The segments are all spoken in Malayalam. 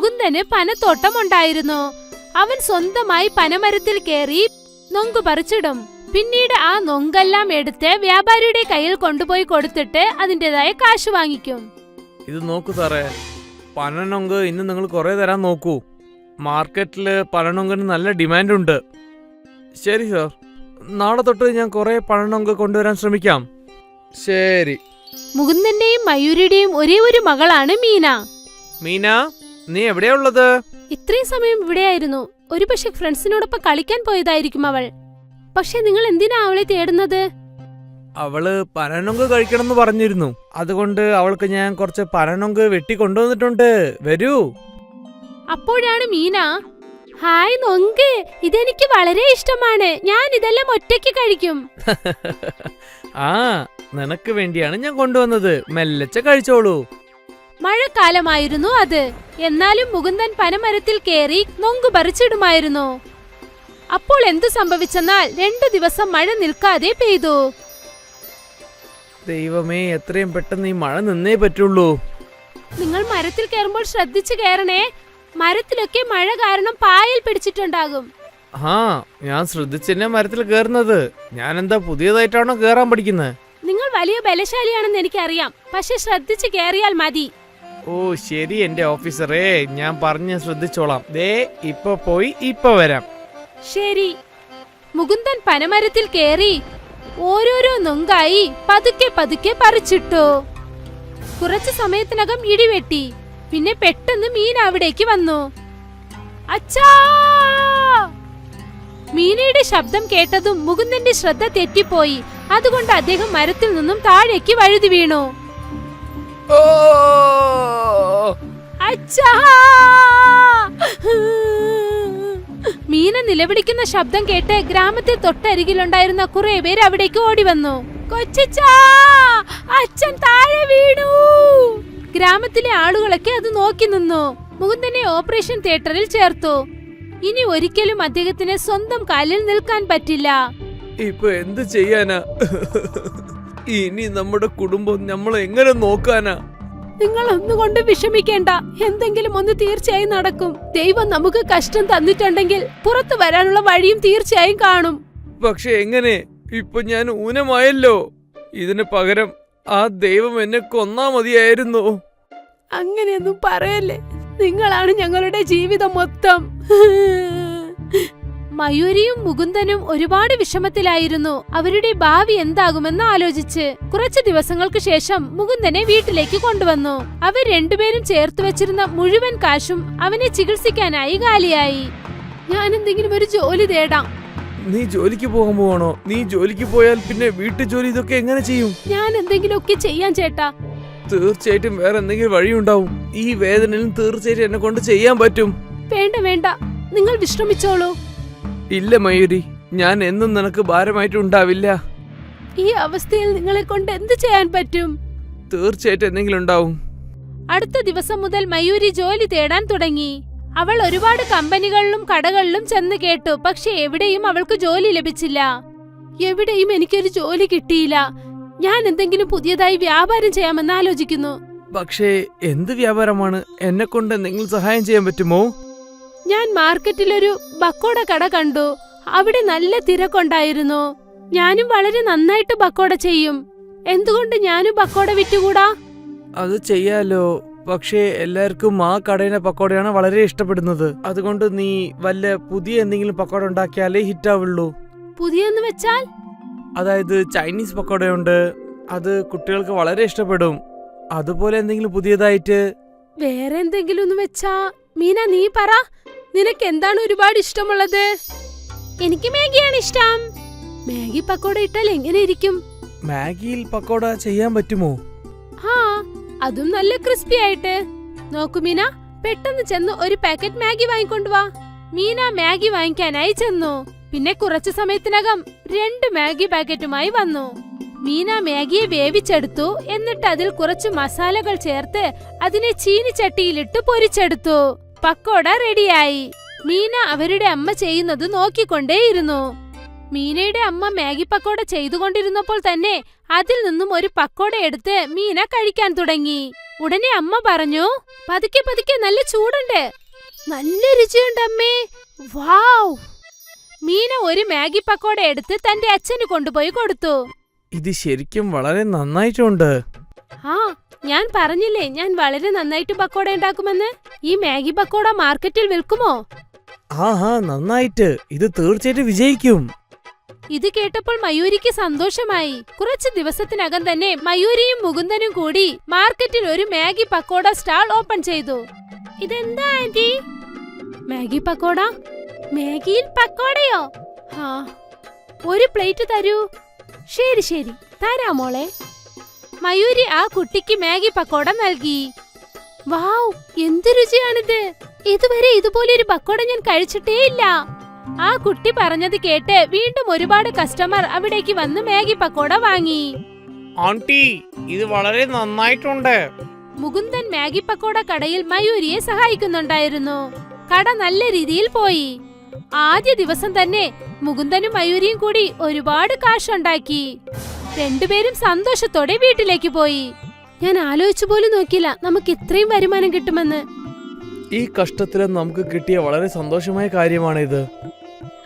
മുകുന്ദന് പനത്തോട്ടമുണ്ടായിരുന്നു. അവൻ സ്വന്തമായി പനമരത്തിൽ കയറി നൊങ്കു പറിച്ചിടും. പിന്നീട് ആ നൊങ്കെല്ലാം എടുത്ത് വ്യാപാരിയുടെ കയ്യിൽ കൊണ്ടുപോയി കൊടുത്തിട്ട് അതിന്റേതായ കാശ് വാങ്ങിക്കും. ഇത് നോക്കൂ സാറേ, പനനൊങ്ക് ഇന്ന് നിങ്ങൾ കുറെ തരാൻ നോക്കൂ. മാർക്കറ്റില് പനനൊങ്കിന് നല്ല ഡിമാൻഡ് ഉണ്ട്. ശരി സാർ, നാളെ തൊട്ട് ഞാൻ കുറെ പനനൊങ്ക് കൊണ്ടുവരാൻ ശ്രമിക്കാം. ശരി. മുകുന്ദന്റെയും മയൂരിയുടെയും ഒരേ ഒരു മകളാണ് മീന. മീന, നീ എവിടെയാ ഉള്ളത്? ഇത്രയും സമയം ഇവിടെയായിരുന്നു. ഒരു പക്ഷെ ഫ്രണ്ട്സിനോടൊപ്പം കളിക്കാൻ പോയതായിരിക്കും അവൾ. പക്ഷെ നിങ്ങൾ എന്തിനാ അവളെ തേടുന്നത്? അവള് പനനൊങ്ക് കഴിക്കണമെന്ന് പറഞ്ഞിരുന്നു. അതുകൊണ്ട് അവൾക്ക് ഞാൻ കുറച്ച് പനനൊങ്ക് വെട്ടി കൊണ്ടുവന്നിട്ടുണ്ട്. വരൂ. അപ്പോഴാണ് മീന, ഹായ് നൊങ്ക്, ഇതെനിക്ക് വളരെ ഇഷ്ടമാണ്. ഞാൻ ഇതെല്ലാം ഒറ്റയ്ക്ക് കഴിക്കും. ആ, നിനക്ക് വേണ്ടിയാണ് ഞാൻ കൊണ്ടുവന്നത്. മെല്ലച്ച കഴിച്ചോളൂ. മഴക്കാലമായിരുന്നു അത്. എന്നാലും മുകുന്ദൻ പനമരത്തിൽ കയറി നൊങ്കു പറിച്ചിടുമായിരുന്നു. അപ്പോൾ എന്തു സംഭവിച്ചെന്നാൽ 2 ദിവസം മഴ നിൽക്കാതെ പെയ്തു. ദൈവമേ, എത്രയും പെട്ടെന്ന് ഈ മഴ നിന്നേ പറ്റുള്ളൂ. നിങ്ങൾ മരത്തിൽ കയറുമ്പോൾ ശ്രദ്ധിച്ചു കയറണേ. മരത്തിലൊക്കെ മഴ കാരണം പായൽ പിടിച്ചിട്ടുണ്ടാകും. ആ, ഞാൻ ശ്രദ്ധിച്ചെന്നെ മരത്തിൽ കയറുന്നത്. ഞാൻ എന്താ പുതിയതായിട്ടാണോ കയറാൻ പഠിക്കുന്നത്? നിങ്ങൾ വലിയ ബലശാലിയാണെന്ന് എനിക്കറിയാം. പക്ഷെ ശ്രദ്ധിച്ചു കയറിയാൽ മതി. ഓ ശരി എന്റെ ഓഫീസറേ, ഞാൻ പറഞ്ഞ് ശ്രദ്ധിച്ചോളാം. ദേ ഇപ്പൊ പോയി ഇപ്പൊ വരാം. ശരി. മുകുന്ദൻ പനമരത്തിൽ കയറി ഓരോരോ നൊങ്കായി പതുക്കെ പതുക്കെ പറിച്ചിട്ടു. കുറച്ചു സമയത്തിനകം ഇടിവെട്ടി. പിന്നെ പെട്ടെന്ന് മീന അവിടേക്ക് വന്നു. അച്ഛാ! മീനയുടെ ശബ്ദം കേട്ടതും മുകുന്ദന്റെ ശ്രദ്ധ തെറ്റിപ്പോയി. അതുകൊണ്ട് അദ്ദേഹം മരത്തിൽ നിന്നും താഴേക്ക് വഴുതി വീണു. അച്ഛാ! മീന നിലവിളിക്കുന്ന ശബ്ദം കേട്ട് ഗ്രാമത്തിൽ തൊട്ടരികിലുണ്ടായിരുന്ന കുറെ പേര് അവിടേക്ക് ഓടി വന്നു. കൊച്ചച്ചാ, അച്ഛൻ താഴെ വീണു. ഗ്രാമത്തിലെ ആളുകളൊക്കെ അത് നോക്കി നിന്നു. മുകുന്ദനെ ഓപ്പറേഷൻ തിയേറ്ററിൽ ചേർത്തു. ഇനി ഒരിക്കലും അദ്ദേഹത്തിന് സ്വന്തം കാലിൽ നിൽക്കാൻ പറ്റില്ല. ഇപ്പൊ എന്ത് ചെയ്യാനാ? ഇനി നമ്മുടെ കുടുംബം നമ്മൾ എങ്ങനെ നോക്കാനാ? നിങ്ങൾ ഒന്നുകൊണ്ട് വിഷമിക്കേണ്ട. എന്തെങ്കിലും ഒന്ന് തീർച്ചയായും നടക്കും. ദൈവം നമുക്ക് കഷ്ടം തന്നിട്ടുണ്ടെങ്കിൽ പുറത്തു വരാനുള്ള വഴിയും തീർച്ചയായും കാണും. പക്ഷെ എങ്ങനെ? ഇപ്പൊ ഞാൻ ഊനമായല്ലോ. ഇതിന് പകരം ആ ദൈവം എന്നെ കൊന്നാ മതിയായിരുന്നു. അങ്ങനെയൊന്നും പറയല്ലേ. നിങ്ങളാണ് ഞങ്ങളുടെ ജീവിതം മൊത്തം. മയൂരിയും മുകുന്ദനും ഒരുപാട് വിഷമത്തിലായിരുന്നു. അവരുടെ ഭാവി എന്താകുമെന്ന് ആലോചിച്ച്. കുറച്ചു ദിവസങ്ങൾക്ക് ശേഷം മുകുന്ദനെ വീട്ടിലേക്ക് കൊണ്ടുവന്നു. അവർ രണ്ടുപേരും ചേർത്ത് വെച്ചിരുന്ന മുഴുവൻ കാശും അവനെ ചികിത്സിക്കാനായി കാലിയായി. ഞാൻ എന്തെങ്കിലും ഒരു ജോലി തേടാം. നീ ജോലിക്ക് പോകാൻ പോവാണോ? നീ ജോലിക്ക് പോയാൽ പിന്നെ വീട്ടു ജോലി ഇതൊക്കെ എങ്ങനെ ചെയ്യും? ഞാൻ എന്തെങ്കിലുമൊക്കെ ചെയ്യാൻ ചേട്ടാ. തീർച്ചയായിട്ടും വേറെ എന്തെങ്കിലും വഴിയുണ്ടാവും. ഈ വേദനയിലും തീർച്ചയായിട്ടും എന്നെ കൊണ്ട് ചെയ്യാൻ പറ്റും. വേണ്ട വേണ്ട, നിങ്ങൾ വിശ്രമിച്ചോളൂ. ഇല്ല മയൂരി, ഞാൻ എന്നും നിനക്ക് ഭാരമായിട്ടുണ്ടാവില്ല. ഈ അവസ്ഥയിൽ നിങ്ങളെ കൊണ്ട് എന്ത് ചെയ്യാൻ പറ്റും? തീർച്ചയായിട്ടും എന്തെങ്കിലും ഉണ്ടാവും. അടുത്ത ദിവസം മുതൽ മയൂരി ജോലി തേടാൻ തുടങ്ങി. അവൾ ഒരുപാട് കമ്പനികളിലും കടകളിലും ചെന്ന് കേട്ടു. പക്ഷെ എവിടെയും അവൾക്ക് ജോലി ലഭിച്ചില്ല. എവിടെയും എനിക്കൊരു ജോലി കിട്ടിയില്ല. ഞാൻ എന്തെങ്കിലും പുതിയതായി വ്യാപാരം ചെയ്യാമെന്ന് ആലോചിക്കുന്നു. പക്ഷേ എന്ത് വ്യാപാരമാണ്? എന്നെ കൊണ്ട് എന്തെങ്കിലും സഹായം ചെയ്യാൻ പറ്റുമോ? ഞാൻ മാർക്കറ്റിലൊരു ബക്കോട കട കണ്ടു. അവിടെ നല്ല തിരക്കുണ്ടായിരുന്നു. ഞാനും വളരെ നന്നായിട്ട് ബക്കോട ചെയ്യും. എന്തുകൊണ്ട് ഞാനും ബക്കോട വിറ്റുകൂടാ? അത് ചെയ്യാലോ. പക്ഷേ എല്ലാവർക്കും ആ കടയിലെ പക്കോടയാണ് വളരെ ഇഷ്ടപ്പെടുന്നത്. അതുകൊണ്ട് നീ വല്ല പുതിയ എന്തെങ്കിലും പക്കോട ഉണ്ടാക്കിയാലേ ഹിറ്റാവുള്ളൂ. പുതിയെന്ന് വെച്ചാൽ? അതായത് ചൈനീസ് പക്കോടയുണ്ട്, അത് കുട്ടികൾക്ക് വളരെ ഇഷ്ടപ്പെടും. അതുപോലെ എന്തെങ്കിലും പുതിയതായിട്ട്. വേറെ എന്തെങ്കിലും ഒന്ന് വെച്ചാ? മീന, നീ പറ, നിനക്ക് എന്താണ് ഒരുപാട് ഇഷ്ടമുള്ളത്? എനിക്ക് മാഗിയാണ് ഇഷ്ടം. മാഗി പക്കോട ഇട്ടാൽ എങ്ങനെ ഇരിക്കും? മാഗിയിൽ പക്കോട ചെയ്യാൻ പറ്റുമോ? ആ, അതും നല്ല ക്രിസ്പി ആയിട്ട്. നോക്കൂ മീന, പെട്ടെന്ന് ചെന്ന് ഒരു പാക്കറ്റ് മാഗി വാങ്ങിക്കൊണ്ടുവാ. മീന മാഗി വാങ്ങിക്കാനായി ചെന്നു. പിന്നെ കുറച്ചു സമയത്തിനകം 2 മാഗി പാക്കറ്റുമായി വന്നു. മീന മാഗിയെ വേവിച്ചെടുത്തു. എന്നിട്ട് അതിൽ കുറച്ച് മസാലകൾ ചേർത്ത് അതിനെ ചീനിച്ചട്ടിയിലിട്ട് പൊരിച്ചെടുത്തു. പക്കോട റെഡിയായി. മീന അവരുടെ അമ്മ ചെയ്യുന്നത് നോക്കിക്കൊണ്ടേയിരുന്നു. മീനയുടെ അമ്മ മാഗി പക്കോട ചെയ്തുകൊണ്ടിരുന്നപ്പോൾ തന്നെ അതിൽ നിന്നും ഒരു പക്കോട എടുത്ത് മീന കഴിക്കാൻ തുടങ്ങി. ഉടനെ അമ്മ പറഞ്ഞു, പതുക്കെ പതുക്കെ, നല്ല ചൂടുണ്ട്, നല്ല രുചിയുണ്ട് അമ്മേ, വാവ്. മീന ഒരു മാഗി പക്കോട എടുത്ത് തന്റെ അച്ഛന് കൊണ്ടുപോയി കൊടുത്തു. ഇത് ശരിക്കും വളരെ നന്നായിട്ടുണ്ട്. ആ, ഞാൻ പറഞ്ഞില്ലേ ഞാൻ വളരെ നന്നായിട്ട് പക്കോട ഉണ്ടാക്കുമെന്ന്. ഈ മാഗി പക്കോട മാർക്കറ്റിൽ വിൽക്കുമോ? ആഹാ, നന്നായിട്ട്. ഇത് തീർച്ചയായിട്ടും വിജയിക്കും. ഇത് കേട്ടപ്പോൾ മയൂരിക്ക് സന്തോഷമായി. കുറച്ചു ദിവസത്തിനകം തന്നെ മയൂരിയും മുകുന്ദനും കൂടി മാർക്കറ്റിൽ ഒരു മാഗി പക്കോട സ്റ്റാൾ ഓപ്പൺ ചെയ്തു. ഇതെന്താ ആന്റി? മാഗി പക്കോട? മാഗിയിൽ പക്കോടയോ? ആ, ഒരു പ്ലേറ്റ് തരൂ. ശരി ശരി, തരാ മോളെ. മയൂരി ആ കുട്ടിക്ക് മാഗി പക്കോട നൽകി. വാവ്, എന്ത് രുചിയാണിത്! ഇതുവരെ ഇതുപോലെ ഒരു പക്കോട ഞാൻ കഴിച്ചിട്ടേ ഇല്ല. ആ കുട്ടി പറഞ്ഞത് കേട്ട് വീണ്ടും ഒരുപാട് കസ്റ്റമർ അവിടേക്ക് വന്ന് മാഗി പക്കോട വാങ്ങി. ആന്റി, ഇത് വളരെ നന്നായിട്ടുണ്ട്. മുകുന്ദൻ മാഗി പക്കോട കടയിൽ മയൂരിയെ സഹായിക്കുന്നുണ്ടായിരുന്നു. കട നല്ല രീതിയിൽ പോയി. ആദ്യ ദിവസം തന്നെ മുകുന്ദനും മയൂരിയും കൂടി ഒരുപാട് കാശുണ്ടാക്കി. രണ്ടുപേരും സന്തോഷത്തോടെ വീട്ടിലേക്ക് പോയി. ഞാൻ ആലോചിച്ചു പോലും നോക്കില്ല നമുക്ക് ഇത്രയും വരുമാനം കിട്ടുമെന്ന്. ഈ കഷ്ടത്തിലും നമുക്ക് കിട്ടിയ വളരെ സന്തോഷമായ കാര്യമാണിത്.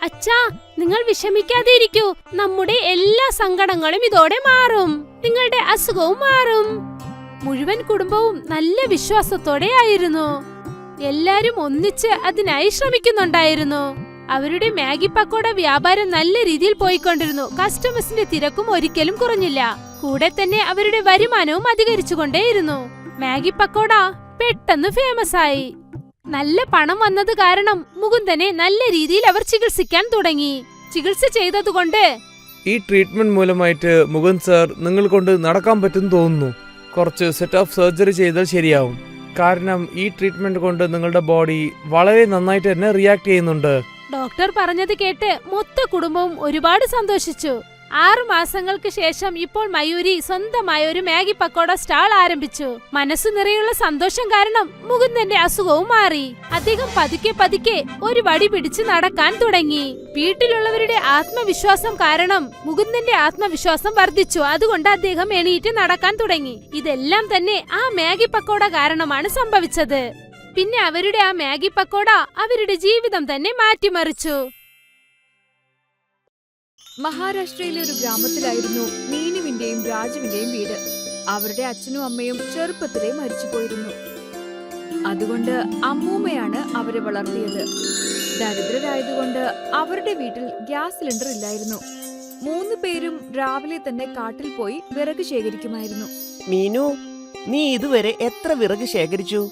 അച്ഛാ, നിങ്ങൾ വിഷമിക്കാതെ ഇരിക്കൂ. നമ്മുടെ എല്ലാ സങ്കടങ്ങളും ഇതോടെ മാറും. നിങ്ങളുടെ അസുഖവും മാറും. മുഴുവൻ കുടുംബവും നല്ല വിശ്വാസത്തോടെ ആയിരുന്നു. എല്ലാരും ഒന്നിച്ച് അതിനായി ശ്രമിക്കുന്നുണ്ടായിരുന്നു. അവരുടെ മാഗി പക്കോട വ്യാപാരം നല്ല രീതിയിൽ പോയിക്കൊണ്ടിരുന്നു. കസ്റ്റമേഴ്സിന്റെ തിരക്കും ഒരിക്കലും കുറഞ്ഞില്ല. കൂടെ തന്നെ അവരുടെ വരുമാനവും അധികരിച്ചുകൊണ്ടേയിരുന്നു. മാഗി പക്കോട പെട്ടെന്ന് ഫേമസ് ആയി. നല്ല പണം വന്നത് കാരണം മുകുന്ദനെ നല്ല രീതിയിൽ അവർ ചികിത്സിക്കാൻ തുടങ്ങി. ചികിത്സ ചെയ്തതുകൊണ്ട് ഈ ട്രീറ്റ്മെന്റ് മൂലമായിട്ട് മുകുന്ദ് സർ നിങ്ങൾ കൊണ്ട് നടക്കാൻ പറ്റും തോന്നുന്നു. കുറച്ച് സെറ്റ് ഓഫ് സർജറി ചെയ്താൽ ശരിയാവും. കാരണം ഈ ട്രീറ്റ്മെന്റ് കൊണ്ട് നിങ്ങളുടെ ബോഡി വളരെ നന്നായിട്ട് തന്നെ റിയാക്ട് ചെയ്യുന്നുണ്ട്. ഡോക്ടർ പറഞ്ഞത് കേട്ട് മൊത്ത കുടുംബവും ഒരുപാട് സന്തോഷിച്ചു. 6 മാസങ്ങൾക്ക് ശേഷം ഇപ്പോൾ മയൂരി സ്വന്തമായ ഒരു മാഗി പക്കോട സ്റ്റാൾ ആരംഭിച്ചു. മനസ്സു നിറയുള്ള സന്തോഷം കാരണം മുകുന്ദന്റെ അസുഖവും മാറി. അദ്ദേഹം പതുക്കെ പതുക്കെ ഒരു വടി പിടിച്ച് നടക്കാൻ തുടങ്ങി. വീട്ടിലുള്ളവരുടെ ആത്മവിശ്വാസം കാരണം മുകുന്ദന്റെ ആത്മവിശ്വാസം വർദ്ധിച്ചു. അതുകൊണ്ട് അദ്ദേഹം എണീറ്റ് നടക്കാൻ തുടങ്ങി. ഇതെല്ലാം തന്നെ ആ മാഗി പക്കോട കാരണമാണ് സംഭവിച്ചത്. പിന്നെ അവരുടെ ആ മാഗി പക്കോട അവരുടെ ജീവിതം തന്നെ മാറ്റിമറിച്ചു. മഹാരാഷ്ട്രയിലെ ഒരു ഗ്രാമത്തിലായിരുന്നു മീനുവിന്റെയും രാജുവിന്റെയും വീട്. അവരുടെ അച്ഛനും അമ്മയും ചെറുപ്പത്തിലേ മരിച്ചുപോയിരുന്നു. അതുകൊണ്ട് അമ്മൂമ്മയാണ് അവരെ വളർത്തിയത്. ദരിദ്രരായതുകൊണ്ട് അവരുടെ വീട്ടിൽ ഗ്യാസ് സിലിണ്ടർ ഇല്ലായിരുന്നു. 3 പേരും രാവിലെ തന്നെ കാട്ടിൽ പോയി വിറക് ശേഖരിക്കുമായിരുന്നു. മീനു, നീ ഇതുവരെ എത്ര വിറക് ശേഖരിച്ചു?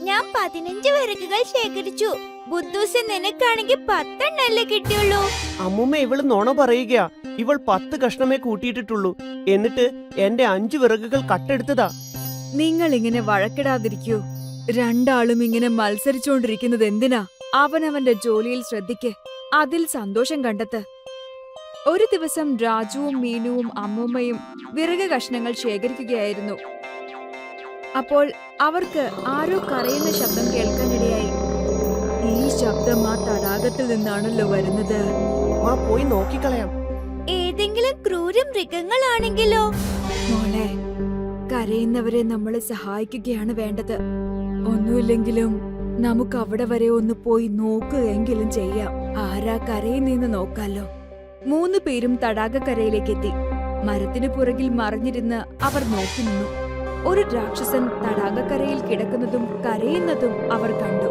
ഞാൻ 15 വിറകുകൾ ശേഖരിച്ചു. ബുദ്ധൂസ്, നിനക്കാണെങ്കിൽ 10 എണ്ണല്ലേ കിട്ടിയുള്ളൂ. അമ്മൂമ്മ ഇവള് നുണ പറയുക. ഇവൾ 10 കഷ്ണമേ കൂട്ടിയിട്ടിട്ടുള്ളൂ. എന്നിട്ട് എന്റെ 5 വിറകുകൾ കട്ടെടുത്തതാ. നിങ്ങൾ ഇങ്ങനെ വഴക്കിടാതിരിക്കൂ. രണ്ടാളും ഇങ്ങനെ മത്സരിച്ചുകൊണ്ടിരിക്കുന്നത് എന്തിനാ? അവനവന്റെ ജോലിയിൽ ശ്രദ്ധിക്ക്, അതിൽ സന്തോഷം കണ്ടെത്ത്. ഒരു ദിവസം രാജുവും മീനുവും അമ്മൂമ്മയും വിറക് കഷ്ണങ്ങൾ ശേഖരിക്കുകയായിരുന്നു. അപ്പോൾ അവർക്ക് ആരോ കരയുന്ന ശബ്ദം കേൾക്കാനിടയായി. ഈ ശബ്ദം ആ തടാകത്തിൽ നിന്നാണല്ലോ വരുന്നത്. വാ, പോയി നോക്കിക്കളയാം. ഏതെങ്കിലും ക്രൂര മൃഗങ്ങളാണെങ്കിലോ? മോളെ, കരയുന്നവരെ നമ്മൾ സഹായിക്കുകയാണ് വേണ്ടത്. ഒന്നുമില്ലെങ്കിലും നമുക്ക് അവിടെ വരെ ഒന്ന് പോയി നോക്കുകയെങ്കിലും ചെയ്യാം. ആരാ കരയുന്നെന്ന് നോക്കാലോ. 3 പേരും തടാകക്കരയിലേക്ക് എത്തി. മരത്തിനു പുറകിൽ മറിഞ്ഞിരുന്ന് അവർ നോക്കി നിന്നു. ഒരു രാക്ഷസൻ തടാകക്കരയിൽ കിടക്കുന്നതും കരയുന്നതും അവർ കണ്ടു.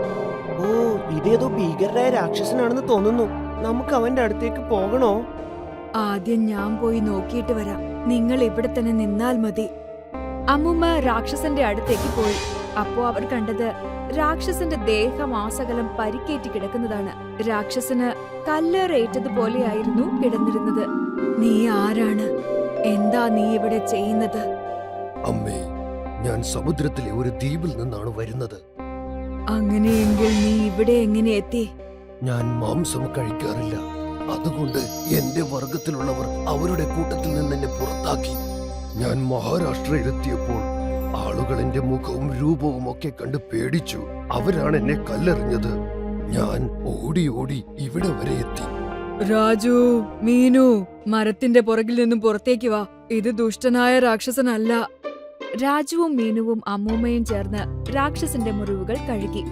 ഓ, ഇതേതോ ഭീകരനായ രാക്ഷസനാണെന്ന് തോന്നുന്നു. നമുക്ക് അവന്റെ അടുത്തേക്ക് പോകണോ? ആദ്യം ഞാൻ പോയി നോക്കിയിട്ട് വരാം. നിങ്ങൾ ഇവിടെ തന്നെ നിന്നാൽ മതി. അമ്മുമ്മ രാക്ഷസന്റെ അടുത്തേക്ക് പോയി. അപ്പോ അവർ കണ്ടത് രാക്ഷസന്റെ ദേഹമാസകലം പരിക്കേറ്റ് കിടക്കുന്നതാണ്. രാക്ഷസന് കല്ലേറേറ്റതുപോലെയായിരുന്നു കിടന്നിരുന്നത്. നീ ആരാണ്? എന്താ നീ ഇവിടെ ചെയ്യുന്നത്? അമ്മേ, ഞാൻ സമുദ്രത്തിലെ ഒരു ദ്വീപിൽ നിന്നാണ് വരുന്നത്. അങ്ങനെയെങ്കിൽ നീ ഇവിടെ എങ്ങനെ എത്തി? ഞാൻ മാംസം കഴിക്കാറില്ല. അതുകൊണ്ട് എന്റെ വർഗത്തിലുള്ളവർ അവരുടെ കൂട്ടത്തിൽ നിന്ന് എന്നെ പുറത്താക്കി. ഞാൻ മഹാരാഷ്ട്രയിലെത്തിയപ്പോൾ ആളുകൾ എന്റെ മുഖവും രൂപവും ഒക്കെ കണ്ട് പേടിച്ചു. അവരാണ് എന്നെ കല്ലെറിഞ്ഞത്. ഞാൻ ഓടി ഓടി ഇവിടെ വരെ എത്തി. രാജു, മീനു, മരത്തിന്റെ പുറകിൽ നിന്നും പുറത്തേക്ക് വാ. ഇത് ദുഷ്ടനായ രാക്ഷസനല്ല. രാജുവും മീനുവും അമ്മൂമ്മയും ചേർന്ന് രാക്ഷസന്റെ മുറിവുകൾ കഴുകി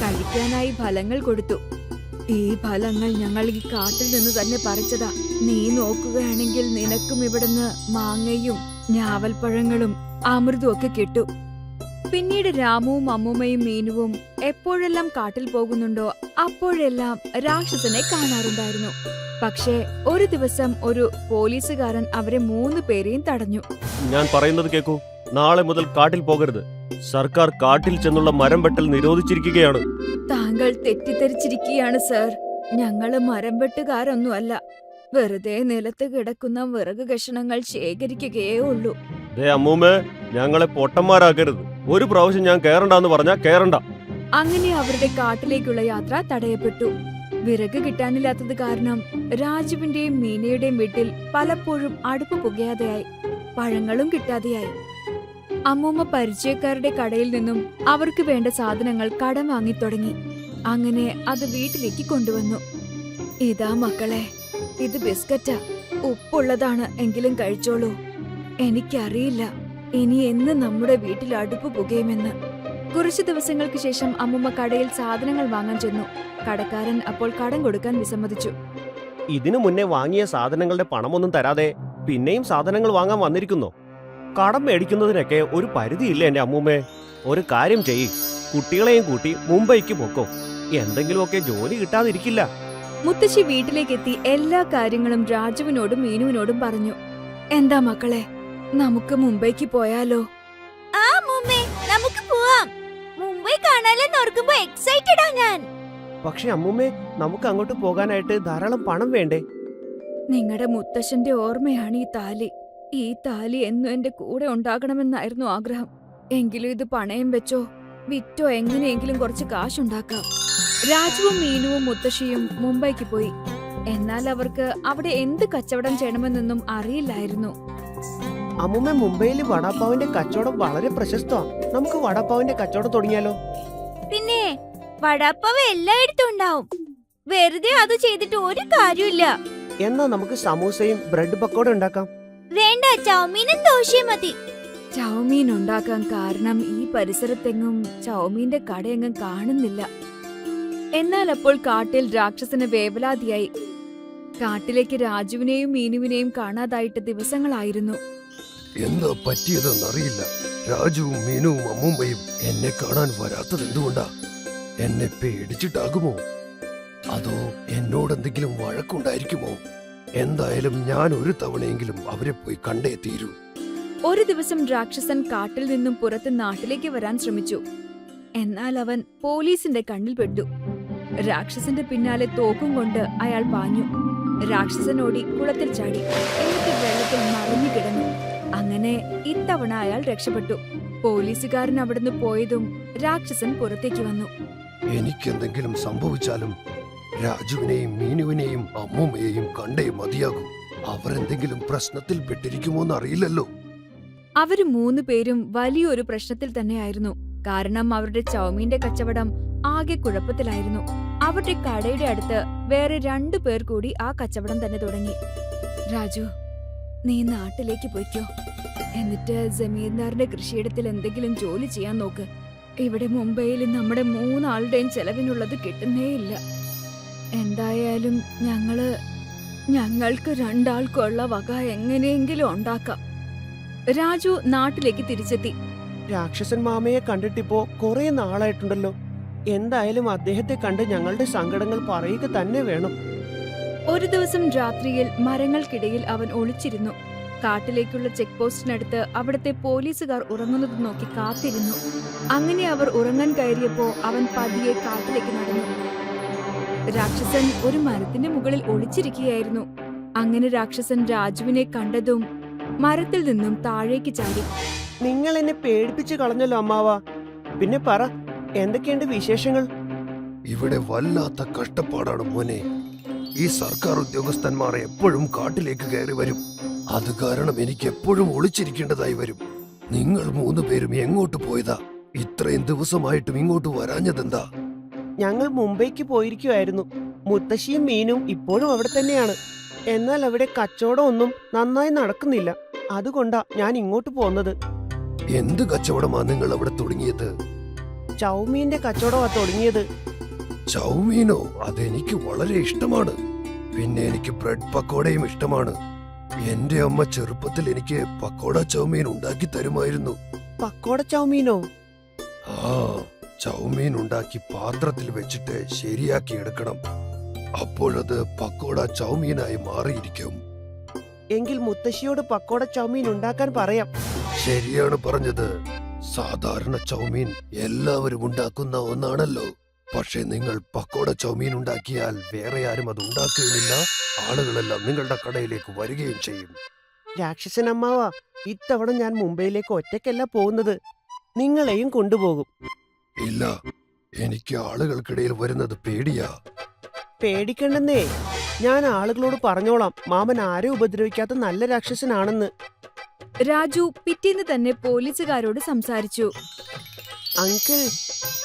കഴിക്കാനായി ഫലങ്ങൾ കൊടുത്തു. ഈ ഫലങ്ങൾ ഞങ്ങൾ ഈ കാട്ടിൽ നിന്ന് തന്നെ പറിച്ചതാ. നീ നോക്കുകയാണെങ്കിൽ നിനക്കും ഇവിടുന്ന് മാങ്ങയും ഞാവൽപ്പഴങ്ങളും അമൃതും ഒക്കെ കിട്ടും. പിന്നീട് രാമുവും അമ്മൂമ്മയും മീനുവും എപ്പോഴെല്ലാം കാട്ടിൽ പോകുന്നുണ്ടോ അപ്പോഴെല്ലാം രാക്ഷസനെ കാണാറുണ്ടായിരുന്നു. പക്ഷേ ഒരു ദിവസം ഒരു പോലീസുകാരൻ അവരെ 3 പേരെയും തടഞ്ഞു. ഞാൻ പറയുന്നത് കേൾക്കൂ. നാളെ മുതൽ കാട്ടിൽ പോകരുത്. സർക്കാർ കാട്ടിൽ ചെന്നുള്ള മരം വെട്ടൽ നിരോധിച്ചിരിക്കുകയാണ്. താങ്കൾ തെറ്റിദ്ധരിച്ചിരിക്കുകയാണ് സർ. ഞങ്ങള് മരം വെട്ടുകാരൊന്നുമല്ല. വെറുതെ നിലത്ത് കിടക്കുന്ന വിറക് കഷണങ്ങൾ ശേഖരിക്കുകയേ ഉള്ളൂ. അമ്മൂമ്മേ, ഞങ്ങളെ പൊട്ടന്മാരാക്കരുത്. ഒരു പ്രാവശ്യം ഞാൻ കേറണ്ടെന്ന് പറഞ്ഞാ കേറണ്ട. അങ്ങനെ അവരുടെ കാട്ടിലേക്കുള്ള യാത്ര തടയപ്പെട്ടു. വിറക് കിട്ടാനില്ലാത്തത് കാരണം രാജുവിന്റെയും മീനയുടെയും വീട്ടിൽ പലപ്പോഴും അടുപ്പ് പുകയാതെയായി, പഴങ്ങളും കിട്ടാതെയായി. അമ്മൂമ്മ പരിചയക്കാരുടെ കടയിൽ നിന്നും അവർക്ക് വേണ്ട സാധനങ്ങൾ കടം വാങ്ങി തുടങ്ങി. അങ്ങനെ അത് വീട്ടിലേക്ക് കൊണ്ടുവന്നു. ഇതാ മക്കളെ, ഇത് ബിസ്ക്കറ്റാ. ഉപ്പുള്ളതാണ്, എങ്കിലും കഴിച്ചോളൂ. എനിക്കറിയില്ല ഇനി എന്ന് നമ്മുടെ വീട്ടിൽ അടുപ്പ് പുകയുമെന്ന്. കുറച്ചു ദിവസങ്ങൾക്ക് ശേഷം അമ്മൂമ്മ കടയിൽ സാധനങ്ങൾ വാങ്ങാൻ ചെന്നു. കടക്കാരൻ അപ്പോൾ കടം കൊടുക്കാൻ വിസമ്മതിച്ചു. ഇതിനു മുന്നേ വാങ്ങിയ സാധനങ്ങളുടെ പണമൊന്നും തരാതെ പിന്നെയും സാധനങ്ങൾ വാങ്ങാൻ വന്നിരിക്കുന്നോ? കടം മേടിക്കുന്നതിനൊക്കെ ഒരു പരിധിയില്ല എന്റെ അമ്മൂമ്മേ. ഒരു കാര്യം ചെയ്യ്, കുട്ടികളെയും കൂട്ടി മുംബൈക്ക് പോക്കോ. എന്തെങ്കിലുമൊക്കെ ജോലി കിട്ടാതിരിക്കില്ല. മുത്തശ്ശി വീട്ടിലേക്കെത്തി എല്ലാ കാര്യങ്ങളും രാജുവിനോടും മീനുവിനോടും പറഞ്ഞു. എന്താ മക്കളെ, നമുക്ക് മുംബൈക്ക് പോയാലോ? ആ മുംബൈ, നമുക്ക് പോവാം. മുംബൈ കാണാനെന്ന് ഓർക്കുമ്പോ എക്സൈറ്റഡ് ആ ഞാൻ. പക്ഷെ അമ്മൂമ്മേ, നമുക്ക് അങ്ങോട്ട് പോകാനായിട്ട് ധാരാളം പണം വേണ്ടേ? നിങ്ങളുടെ മുത്തശ്ശന്റെ ഓർമ്മയാണ് ഈ താലി. ഈ താലി എന്നും എന്റെ കൂടെ ഉണ്ടാകണമെന്നായിരുന്നു ആഗ്രഹം. എങ്കിലും ഇത് പണയം വെച്ചോ വിറ്റോ എങ്ങനെയെങ്കിലും കുറച്ച് കാശുണ്ടാക്കാം. രാജുവും മീനുവും മുത്തശ്ശിയും മുംബൈക്ക് പോയി. എന്നാൽ അവർക്ക് അവിടെ എന്ത് കച്ചവടം ചെയ്യണമെന്നൊന്നും അറിയില്ലായിരുന്നു. അമ്മൂമ്മ, മുംബൈയിൽ വടാപ്പാവിന്റെ കച്ചവടം വളരെ പ്രശസ്തമാണ്. നമുക്ക് വടാപ്പാവിന്റെ കച്ചവടം തുടങ്ങിയാലോ? പിന്നെ വടാപ്പാവ് എല്ലായിടത്തും ഉണ്ടാവും. വെറുതെ അത് ചെയ്തിട്ട് ഒരു കാര്യമില്ല. എന്നാ നമുക്ക് സമൂസയും ബ്രെഡ് പക്കോട ഉണ്ടാക്കാം. വേണ്ട, ചൗമീനും ദോശയും മതി. ചൗമീൻ ഉണ്ടാക്കാൻ കാരണം ഈ പരിസരത്തെങ്ങും ചൗമീന്റെ കടയെങ്ങും കാണുന്നില്ല. എന്നാൽ അപ്പോൾ കാട്ടിൽ രാക്ഷസന് വേവലാതിയായി. കാട്ടിലേക്ക് രാജുവിനെയും മീനുവിനെയും കാണാതായിട്ട് ദിവസങ്ങളായിരുന്നു. എന്താ പറ്റിയതെന്നറിയില്ല. രാജുവും മീനുവും അമ്മൂമ്മയും എന്നെ കാണാൻ വരാത്തത് എന്തുകൊണ്ടാ? എന്നെ പേടിച്ചിട്ടാകുമോ? അതോ എന്നോടെന്തെങ്കിലും വഴക്കുണ്ടായിരിക്കുമോ? എന്തായാലും ഞാൻ ഒരു തവണയെങ്കിലും അവരെ പോയി കണ്ടേ തീരൂ. ഒരു ദിവസം രാക്ഷസൻ കാട്ടിൽ നിന്നും പുറത്ത് നാട്ടിലേക്ക് വരാൻ ശ്രമിച്ചു. എന്നാൽ അവൻ പോലീസിന്റെ കണ്ണിൽ പെട്ടു. രാക്ഷസന്റെ പിന്നാലെ തോക്കും കൊണ്ട് അയാൾ പാഞ്ഞു. രാക്ഷസൻ ഓടി കുളത്തിൽ ചാടി, എന്നിട്ട് വെള്ളത്തിൽ മറിഞ്ഞു കിടന്നു. അങ്ങനെ ഇത്തവണ അയാൾ രക്ഷപ്പെട്ടു. പോലീസുകാരൻ അവിടുന്ന് പോയതും രാക്ഷസൻ പുറത്തേക്ക് വന്നു. എനിക്കെന്തെങ്കിലും സംഭവിച്ചാലും രാജുവിനെയും മീനുവിനെയും അമ്മൂമ്മയെയും കണ്ടേ മതിയാകൂ. അവരെന്തെങ്കിലും പ്രശ്നത്തിൽ പെട്ടിരിക്കുമോന്ന് അറിയില്ലല്ലോ. അവര് 3 പേരും വലിയൊരു പ്രശ്നത്തിൽ തന്നെയായിരുന്നു. കാരണം അവരുടെ ചൗമീന്റെ കച്ചവടം ആകെ കുഴപ്പത്തിലായിരുന്നു. അവരുടെ കടയുടെ അടുത്ത് വേറെ 2 പേർ കൂടി ആ കച്ചവടം തന്നെ തുടങ്ങി. രാജു, നീ നാട്ടിലേക്ക് പോയിക്കോ. എന്നിട്ട് ജമീന്ദാറിന്റെ കൃഷിയിടത്തിൽ എന്തെങ്കിലും ജോലി ചെയ്യാൻ നോക്ക്. ഇവിടെ മുംബൈയിൽ നമ്മുടെ 3 ആളുടെയും ചെലവിനുള്ളത് കിട്ടുന്നേയില്ല. എന്തായാലും ഞങ്ങൾക്ക് 2 ആൾക്കുള്ള വക എങ്ങനെയെങ്കിലും ഉണ്ടാക്കാം. രാജു നാട്ടിലേക്ക് തിരിച്ചെത്തി. രാക്ഷസൻ മാമയെ കണ്ടിട്ടിപ്പോ കുറെ നാളായിട്ടുണ്ടല്ലോ. എന്തായാലും അദ്ദേഹത്തെ കണ്ട് ഞങ്ങളുടെ സങ്കടങ്ങൾ പറയുക തന്നെ വേണം. ഒരു ദിവസം രാത്രിയിൽ മരങ്ങൾക്കിടയിൽ അവൻ ഒളിച്ചിരുന്നു. കാട്ടിലേക്കുള്ള ചെക്ക് പോസ്റ്റിനടുത്ത് അവിടുത്തെ പോലീസുകാർ ഉറങ്ങുന്നത് നോക്കി കാത്തിരുന്നു. അങ്ങനെ അവർ ഉറങ്ങാൻ കയറിയപ്പോ അവൻ പതിയെ കാട്ടിലേക്ക് നടന്നു. രാക്ഷസൻ ഒരു മരത്തിന്റെ മുകളിൽ ഒളിച്ചിരിക്കുകയായിരുന്നു. അങ്ങനെ രാക്ഷസൻ രാജുവിനെ കണ്ടതും മരത്തിൽ നിന്നും താഴേക്ക് ചാടി. നിങ്ങൾ എന്നെ പേടിപ്പിച്ചു കളഞ്ഞല്ലോ അമ്മാവ. പിന്നെ പറ, എന്തൊക്കെയുണ്ട് വിശേഷങ്ങൾ? ഇവിടെ വല്ലാത്ത കഷ്ടപ്പാടാണ് മോനെ. ഈ സർക്കാർ ഉദ്യോഗസ്ഥന്മാർ എപ്പോഴും കാട്ടിലേക്ക് കയറി വരും. അത് കാരണം എനിക്ക് എപ്പോഴും ഒളിച്ചിരിക്കേണ്ടതായി വരും. നിങ്ങൾ 3 പേരും എങ്ങോട്ട് പോയതാ? ഇത്രയും ദിവസമായിട്ടും ഇങ്ങോട്ട് വരാഞ്ഞതെന്താ? ഞങ്ങൾ മുംബൈക്ക് പോയിരിക്കുമായിരുന്നു. മുത്തശ്ശിയും മീനും ഇപ്പോഴും അവിടെ തന്നെയാണ്. എന്നാൽ അവിടെ കച്ചവടം ഒന്നും നന്നായി നടക്കുന്നില്ല. അതുകൊണ്ടാ ഞാൻ ഇങ്ങോട്ട് പോന്നത്. എന്ത് കച്ചവടമാ നിങ്ങൾ അവിടെ തുടങ്ങിയത്? ചൗമീന്റെ കച്ചവടമാ തുടങ്ങിയത്. ചൗമീനോ? അതെനിക്ക് വളരെ ഇഷ്ടമാണ്. പിന്നെ എനിക്ക് ബ്രെഡ് പക്കോടയും ഇഷ്ടമാണ്. എന്റെ അമ്മ ചെറുപ്പത്തിൽ എനിക്ക് പക്കോട ചൗമീൻ ഉണ്ടാക്കി തരുമായിരുന്നു. പക്കോട ചൗമീനോ? ആ, ചൗമീൻ ഉണ്ടാക്കി പാത്രത്തിൽ വെച്ചിട്ട് ശരിയാക്കി എടുക്കണം. അപ്പോഴത് പക്കോട ചൗമീനായി മാറിയിരിക്കും. എങ്കിൽ മുത്തശ്ശിയോട് പക്കോട ചൗമീൻ ഉണ്ടാക്കാൻ പറയാം. ശരിയാണ് പറഞ്ഞത്. സാധാരണ ചൗമീൻ എല്ലാവരും ഉണ്ടാക്കുന്ന ഒന്നാണല്ലോ. പക്ഷെ നിങ്ങൾ പക്കോട ചൗമീൻ ഉണ്ടാക്കിയാൽ വേറെ ആരും അത് ഉണ്ടാക്കുകയില്ല. ആളുകളെല്ലാം നിങ്ങളുടെ കടയിലേക്ക് വരികയും ചെയ്യും. രാക്ഷസൻ അമ്മാവ, ഇത്തവണ ഞാൻ മുംബൈയിലേക്ക് ഒറ്റയ്ക്കല്ല പോകുന്നത്, നിങ്ങളെയും കൊണ്ടുപോകും. ഇല്ല, എനിക്ക് ആളുകൾക്കിടയിൽ വരുന്നത് പേടിയാ. പേടിക്കണ്ടെന്നേ, ഞാൻ ആളുകളോട് പറഞ്ഞോളാം മാമൻ ആരെ ഉപദ്രവിക്കാത്ത നല്ല രാക്ഷസനാണെന്ന്. രാജു പിറ്റേന്ന് തന്നെ പോലീസുകാരോട് സംസാരിച്ചു. അങ്കിൾ,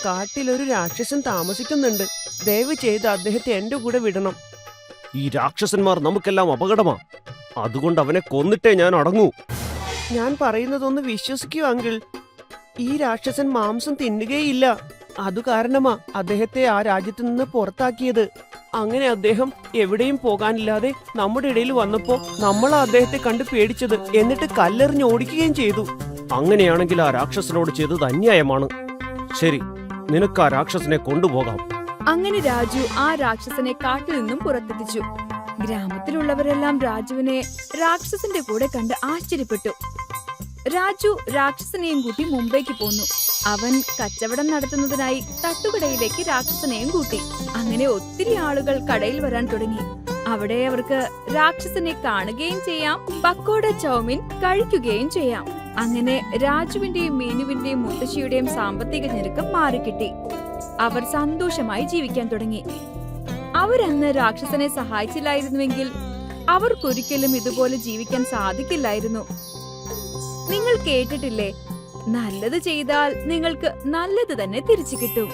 കാട്ടിലൊരു രാക്ഷസൻ താമസിക്കുന്നുണ്ട്. ദയവ് ചെയ്ത് അദ്ദേഹത്തെ എന്റെ കൂടെ വിടണം. ഈ രാക്ഷസന്മാർ നമുക്കെല്ലാം അപകടമാ. അതുകൊണ്ട് അവനെ കൊന്നിട്ടേ ഞാൻ അടങ്ങൂ. ഞാൻ പറയുന്നതൊന്ന് വിശ്വസിക്കൂ അങ്കിൾ. ഈ രാക്ഷസൻ മാംസം തിന്നുകയില്ല. അതു കാരണമാ അദ്ദേഹത്തെ ആ രാജ്യത്ത് നിന്ന് പുറത്താക്കിയത്. അങ്ങനെ അദ്ദേഹം എവിടെയും പോകാനില്ലാതെ നമ്മുടെ ഇടയിൽ വന്നപ്പോ നമ്മളാ അദ്ദേഹത്തെ കണ്ട് പേടിച്ചത്. എന്നിട്ട് കല്ലെറിഞ്ഞ് ഓടിക്കുകയും ചെയ്തു. അങ്ങനെയാണെങ്കിൽ ആ രാക്ഷസനോട് ചെയ്തത് അന്യായമാണ്. ശരി, നിനക്ക് ആ രാക്ഷസനെ കൊണ്ടുപോകാം. അങ്ങനെ രാജു ആ രാക്ഷസനെ കാട്ടിൽ നിന്നും പുറത്തെത്തിച്ചു. ഗ്രാമത്തിലുള്ളവരെല്ലാം രാജുവിനെ രാക്ഷസന്റെ കൂടെ കണ്ട് ആശ്ചര്യപ്പെട്ടു. രാജു രാക്ഷസനെയും കൂട്ടി മുംബൈക്ക് പോന്നു. അവൻ കച്ചവടം നടത്തുന്നതിനായി തട്ടുകടയിലേക്ക് രാക്ഷസനെയും കൂട്ടി. അങ്ങനെ ഒത്തിരി ആളുകൾ കടയിൽ വരാൻ തുടങ്ങി. അവിടെ അവർക്ക് രാക്ഷസനെ കാണുകയും ചെയ്യാം, പക്കോട ചൗമീൻ കഴിക്കുകയും ചെയ്യാം. അങ്ങനെ രാജുവിന്റെയും മീനുവിന്റെയും മുത്തശ്ശിയുടെയും സാമ്പത്തിക ഞെരുക്കം മാറിക്കിട്ടി. അവർ സന്തോഷമായി ജീവിക്കാൻ തുടങ്ങി. അവരന്ന് രാക്ഷസനെ സഹായിച്ചില്ലായിരുന്നുവെങ്കിൽ അവർക്കൊരിക്കലും ഇതുപോലെ ജീവിക്കാൻ സാധിക്കില്ലായിരുന്നു. നിങ്ങൾ കേട്ടിട്ടില്ലേ, നല്ലത് ചെയ്താൽ നിങ്ങൾക്ക് നല്ലത് തന്നെ തിരിച്ചു കിട്ടും.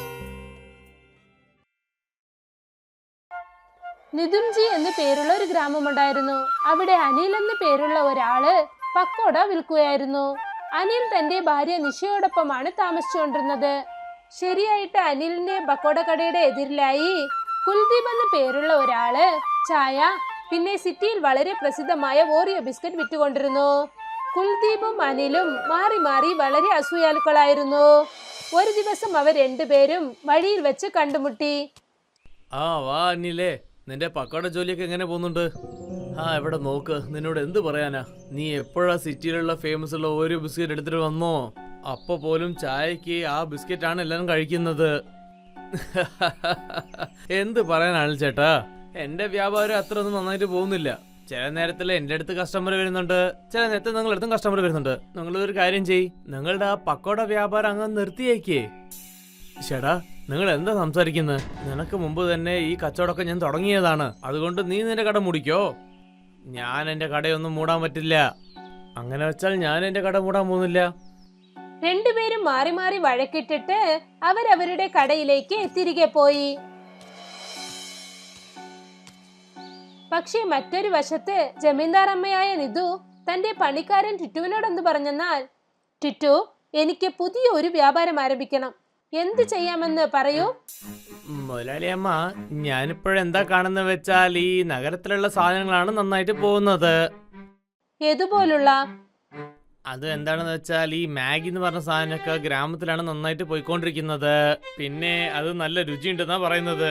നിതുൻജി എന്ന് പേരുള്ള ഒരു ഗ്രാമമുണ്ടായിരുന്നു. അവിടെ അനിൽ എന്ന് പേരുള്ള ഒരാള് പക്കോട വിൽക്കുകയായിരുന്നു. അനിൽ തന്റെ ഭാര്യ നിഷയോടൊപ്പമാണ് താമസിച്ചുകൊണ്ടിരുന്നത്. ശരിയായിട്ട് അനിലിന്റെ പക്കോട കടയുടെ എതിരിലായി കുൽദീപ് എന്ന് പേരുള്ള ഒരാള് ചായ, പിന്നെ സിറ്റിയിൽ വളരെ പ്രസിദ്ധമായ ഓറിയോ ബിസ്ക്കറ്റ് വിറ്റുകൊണ്ടിരുന്നു. കുൽദീപും അനിലും മാറി മാറി വളരെ അസൂയാലുക്കളായിരുന്നു. ഒരു ദിവസം അവർ രണ്ടുപേരും വഴിയിൽ വെച്ച് കണ്ടുമുട്ടി. വാ അനിലേ, നിന്റെ പക്കോട ജോലിയൊക്കെ എങ്ങനെ പോകുന്നുണ്ട്? ഇവിടെ നോക്ക്, നിന്നോട് എന്ത് പറയാനാ. നീ എപ്പോഴാ സിറ്റിയിലുള്ള ഫേമസ് ഉള്ള ഓരോ ബിസ്ക്കറ്റ് എടുത്തിട്ട് വന്നോ, അപ്പൊ പോലും ചായക്ക് ആ ബിസ്ക്കറ്റ് ആണ് എല്ലാരും കഴിക്കുന്നത്. എന്ത് പറയാനാണ് ചേട്ടാ, എന്റെ വ്യാപാരം അത്ര ഒന്നും നന്നായിട്ട് പോകുന്നില്ല. ചില നേരത്തിൽ എന്റെ അടുത്ത് കസ്റ്റമർ വരുന്നുണ്ട്, ചില നേരത്തെ നിങ്ങളുടെ അടുത്തും കസ്റ്റമർ വരുന്നുണ്ട്. നിങ്ങളൊരു കാര്യം ചെയ്യ്, നിങ്ങളുടെ ആ പക്കോട വ്യാപാരം അങ്ങ് നിർത്തിയേക്കേ. ചേട്ടാ, നിങ്ങൾ എന്താ സംസാരിക്കുന്നത്? നിനക്ക് മുമ്പ് തന്നെ ഈ കച്ചവടമൊക്കെ ഞാൻ തുടങ്ങിയതാണ്. അതുകൊണ്ട് നീ നിന്റെ കട മൂടിക്കോ. ഞാൻ എന്റെ കടയൊന്നും മൂടാൻ പറ്റില്ല. അങ്ങനെ വെച്ചാൽ ഞാൻ എന്റെ കട മൂടാൻ പോകുന്നില്ല. രണ്ടുപേരും മാറി മാറി വഴക്കിട്ടിട്ട് അവരവരുടെ കടയിലേക്ക് തിരികെ പോയി. പക്ഷേ മറ്റൊരു വശത്ത് ജമീന്ദാർ അമ്മയായ നിധു തന്റെ പണിക്കാരൻ ടിറ്റുവിനോട് എന്ത് പറഞ്ഞെന്നാൽ, ടിറ്റു, എനിക്ക് പുതിയ ഒരു വ്യാപാരം ആരംഭിക്കണം. എന്ത് ചെയ്യാമെന്ന് പറയൂ. മുതലാളി അമ്മ, ഞാനിപ്പോഴെന്താ കാണുന്ന വെച്ചാൽ ഈ നഗരത്തിലുള്ള സാധനങ്ങളാണ് നന്നായിട്ട് പോകുന്നത്. ഏതുപോലുള്ള? അത് എന്താണെന്ന് വെച്ചാൽ ഈ മാഗി എന്ന് പറഞ്ഞ സാധനമൊക്കെ ഗ്രാമത്തിലാണ് നന്നായിട്ട് പോയിക്കൊണ്ടിരിക്കുന്നത്. പിന്നെ അത് നല്ല രുചിയുണ്ടെന്നാ പറയുന്നത്.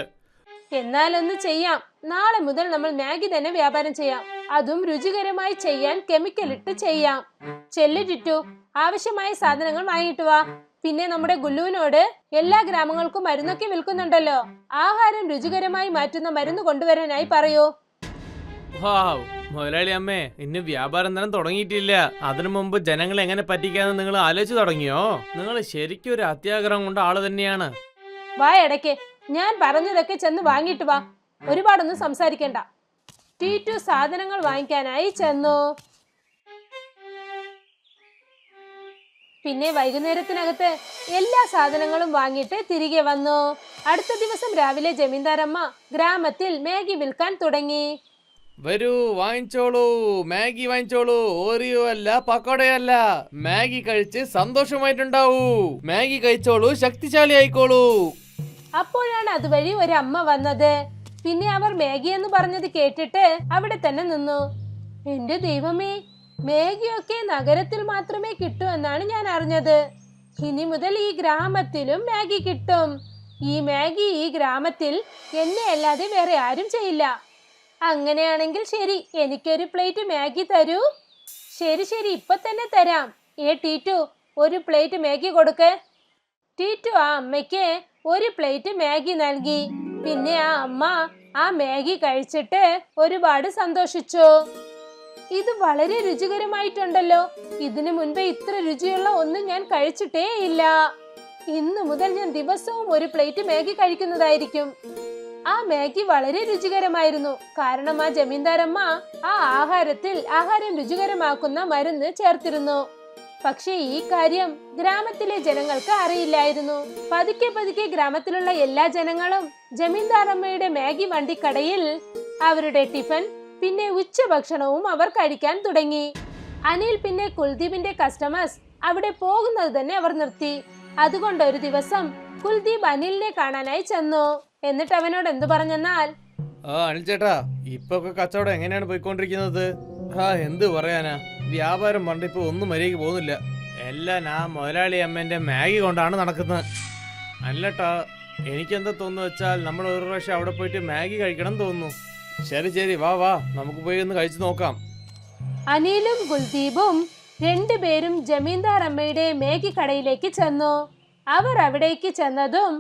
എന്നാൽ ഒന്ന് ചെയ്യാം. നാളെ മുതൽ നമ്മൾ മാഗി തന്നെ വ്യാപാരം ചെയ്യാം. അതും രുചികരമായി ചെയ്യാൻ കെമിക്കൽ ഇട്ട് ചെയ്യാം. ചെല്ലു ടിറ്റു, ആവശ്യമായ സാധനങ്ങൾ വാങ്ങിട്ട് വാ. പിന്നെ നമ്മുടെ ഗുല്ലുവിനോട് എല്ലാ ഗ്രാമങ്ങൾക്കും മരുന്നൊക്കെ വിൽക്കുന്നുണ്ടല്ലോ, ആഹാരം രുചികരമായി മാറ്റുന്ന മരുന്ന് കൊണ്ടുവരാനായി പറയൂ. മുതലാളി അമ്മേ, ഇന്ന് വ്യാപാരം തന്നെ തുടങ്ങിയിട്ടില്ല. അതിനു മുമ്പ് ജനങ്ങളെ എങ്ങനെ പറ്റിക്കാന്ന് നിങ്ങൾ ആലോചിച്ച് തുടങ്ങിയോ? നിങ്ങൾ ശരിക്കും ഒരു അത്യാഗ്രഹം കൊണ്ട് ആള് തന്നെയാണ്. വാ ഇടയ്ക്ക്, ഞാൻ പറഞ്ഞതൊക്കെ ചെന്ന് വാങ്ങിട്ട് വാ. ഒരുപാടൊന്നും സംസാരിക്കണ്ട. ടിറ്റു സാധനങ്ങൾ വാങ്ങിക്കാനായി ചെന്നു. പിന്നെ വൈകുന്നേരത്തിനകത്ത് എല്ലാ സാധനങ്ങളും വാങ്ങിയിട്ട് തിരികെ വന്നു. അടുത്ത ദിവസം രാവിലെ ജമീന്ദാരമ്മ ഗ്രാമത്തിൽ മാഗി വിൽക്കാൻ തുടങ്ങി. വരൂ, വാങ്ങിച്ചോളൂ, മാഗി വാങ്ങിച്ചോളൂ. ഓറിയോ അല്ല, പക്കോടയല്ല, മാഗി കഴിച്ച് സന്തോഷമായിട്ടുണ്ടാവൂ. മാഗി കഴിച്ചോളൂ, ശക്തിശാലി ആയിക്കോളൂ. അപ്പോഴാണ് അതുവഴി ഒരു അമ്മ വന്നത്. പിന്നെ അവർ മാഗി എന്ന് പറഞ്ഞത് കേട്ടിട്ട് അവിടെ തന്നെ നിന്നു. എന്റെ ദൈവമേ, മാഗിയൊക്കെ നഗരത്തിൽ മാത്രമേ കിട്ടൂ എന്നാണ് ഞാൻ അറിഞ്ഞത്. ഇനി മുതൽ ഈ ഗ്രാമത്തിലും മാഗി കിട്ടും. ഈ മാഗി ഈ ഗ്രാമത്തിൽ എന്നെ അല്ലാതെ വേറെ ആരും ചെയ്യില്ല. അങ്ങനെയാണെങ്കിൽ ശരി, എനിക്കൊരു പ്ലേറ്റ് മാഗി തരൂ. ശരി ശരി, ഇപ്പൊ തന്നെ തരാം. ടീറ്റു, ഒരു പ്ലേറ്റ് മാഗി കൊടുക്ക്. ടീറ്റു ആ അമ്മയ്ക്ക് ഒരു പ്ലേറ്റ് മാഗി നൽകി. പിന്നെ ആ അമ്മ ആ മാഗി കഴിച്ചിട്ട് ഒരുപാട് സന്തോഷിച്ചു. ഇത് വളരെ രുചികരമായിട്ടുണ്ടല്ലോ. ഇതിനു മുൻപേ ഇത്ര രുചിയുള്ള ഒന്നും ഞാൻ കഴിച്ചിട്ടേ ഇല്ല. ഇന്നു മുതൽ ഞാൻ ദിവസവും ഒരു പ്ലേറ്റ് മാഗി കഴിക്കുന്നതായിരിക്കും. ആ മാഗി വളരെ രുചികരമായിരുന്നു. കാരണം ആ ജമീന്ദാരമ്മ ആ ആഹാരം രുചികരമാക്കുന്ന മരുന്ന് ചേർത്തിരുന്നു. പക്ഷേ ഈ കാര്യം ഗ്രാമത്തിലെ ജനങ്ങൾക്ക് അറിയില്ലായിരുന്നു. പതുക്കെ പതുക്കെ ഗ്രാമത്തിലുള്ള എല്ലാ ജനങ്ങളും ജമീന്ദാരമ്മയുടെ മാഗി വണ്ടിക്കടയിൽ അവരുടെ ടിഫൻ പിന്നെ ഉച്ചഭക്ഷണവും അവർ കഴിക്കാൻ തുടങ്ങി. അനിൽ പിന്നെ കുൽദീപിന്റെ കസ്റ്റമേഴ്സ് അവിടെ പോകുന്നത് തന്നെ അവർ നിർത്തി. അതുകൊണ്ട് ഒരു ദിവസം കുൽദീപ് അനിലിനെ കാണാനായി ചെന്നു. എന്നിട്ട് അവനോട് എന്തു പറഞ്ഞെന്നാൽ, അനിൽ ചേട്ടാ, ഇപ്പൊ കച്ചവടം എങ്ങനെയാണ് പോയിക്കൊണ്ടിരിക്കുന്നത്? എന്ത് പറയാനാ, വ്യാപാരം പണ്ടിപ്പോ ഒന്നും മര്യാദയ്ക്ക് പോകുന്നില്ല. എല്ലാം ആ മുതലാളി അമ്മേന്റെ മാഗി കൊണ്ടാണ് നടക്കുന്നത്. അല്ലട്ടാ, എനിക്കെന്താ തോന്നുന്നു വെച്ചാൽ നമ്മൾ ഒരു പ്രാവശ്യം അവിടെ പോയിട്ട് മാഗി കഴിക്കണം തോന്നുന്നു. ശരി ശരി, വാ വാ, നമുക്ക് പോയി ഒന്ന് കഴിച്ചു നോക്കാം. അനിലും കുൽദീപും രണ്ടുപേരും ജമീന്ദാർ അമ്മയുടെ മാഗി കടയിലേക്ക് ചെന്നു. അവർ അവിടേക്ക് ചെന്നതും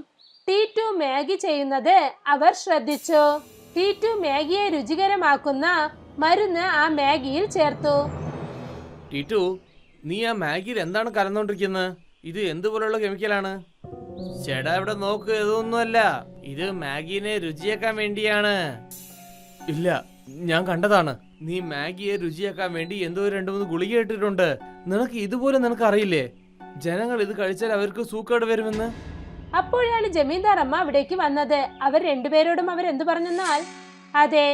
ടീറ്റു മാഗി ചെയ്യുന്നത് അവർ ശ്രദ്ധിച്ചു. ടീറ്റു മാഗിയെ രുചികരമാക്കുന്ന മരുന്ന് ആ മാഗിയിൽ ചേർത്തു. ടീറ്റു, നീ ആ മാഗിയിൽ എന്താണ് കലർന്നോണ്ടിരിക്കുന്നത്? ഇത് എന്തുപോലുള്ള കെമിക്കലാണ്? ചേട്ടാ ഇവിടെ നോക്ക്, ഇതൊന്നുമല്ല. ഇത് മാഗിനെ രുചിയാക്കാൻ വേണ്ടിയാണ്. ഇല്ല, ഞാൻ കണ്ടതാണ്. നീ മാഗിയെ രുചിയാക്കാൻ വേണ്ടി എന്തോ 2-3 ഗുളിക ഇട്ടിട്ടുണ്ട്. നിനക്ക് ഇതുപോലെ നിനക്ക് അറിയില്ലേ ജനങ്ങൾ ഇത് കഴിച്ചാൽ അവർക്ക് സൂക്കേട് വരുമെന്ന്? അപ്പോഴാണ് ജമീന്ദാർ അമ്മ അവിടേക്ക് വന്നത്. അവർ രണ്ടുപേരോടും അവരെന്തു പറഞ്ഞെന്നാൽ, അതെ,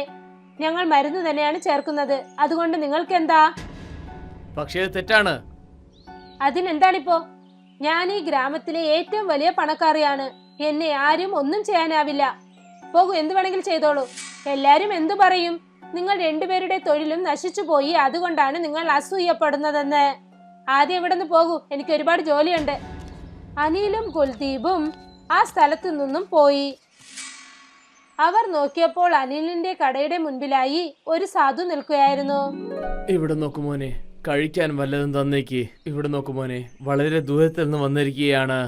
ഞങ്ങൾ മരുന്ന് തന്നെയാണ് ചേർക്കുന്നത്. അതുകൊണ്ട് നിങ്ങൾക്ക് എന്താ? പക്ഷേ അത് തെറ്റാണ്. അതിനെന്താണിപ്പോ? ഞാൻ ഈ ഗ്രാമത്തിലെ ഏറ്റവും വലിയ പണക്കാരിയാണ്. എന്നെ ആരും ഒന്നും ചെയ്യാനാവില്ല. പോകൂ, എന്ത് വേണമെങ്കിലും ചെയ്തോളൂ. എല്ലാരും എന്തു പറയും? നിങ്ങൾ രണ്ടുപേരുടെ തൊഴിലും നശിച്ചു പോയി, അതുകൊണ്ടാണ് നിങ്ങൾ അസൂയപ്പെടുന്നതെന്ന്. ആദ്യം ഇവിടെ നിന്ന് പോകൂ, എനിക്ക് ഒരുപാട് ജോലിയുണ്ട്. അനിലും കുൽദീപും ആ സ്ഥലത്തു നിന്നും പോയി. അവർ നോക്കിയപ്പോൾ അനിലിന്റെ കടയുടെ മുൻപിലായി ഒരു സാധു നിൽക്കുകയായിരുന്നു. ഇവിടെ നോക്കുമോനെ, കഴിക്കാൻ വല്ലതും തന്നേക്ക്. ഇവിടെ നോക്കുമോനെ, വളരെ ദൂരത്തിൽ നിന്ന് വന്നിരിക്കുകയാണ്.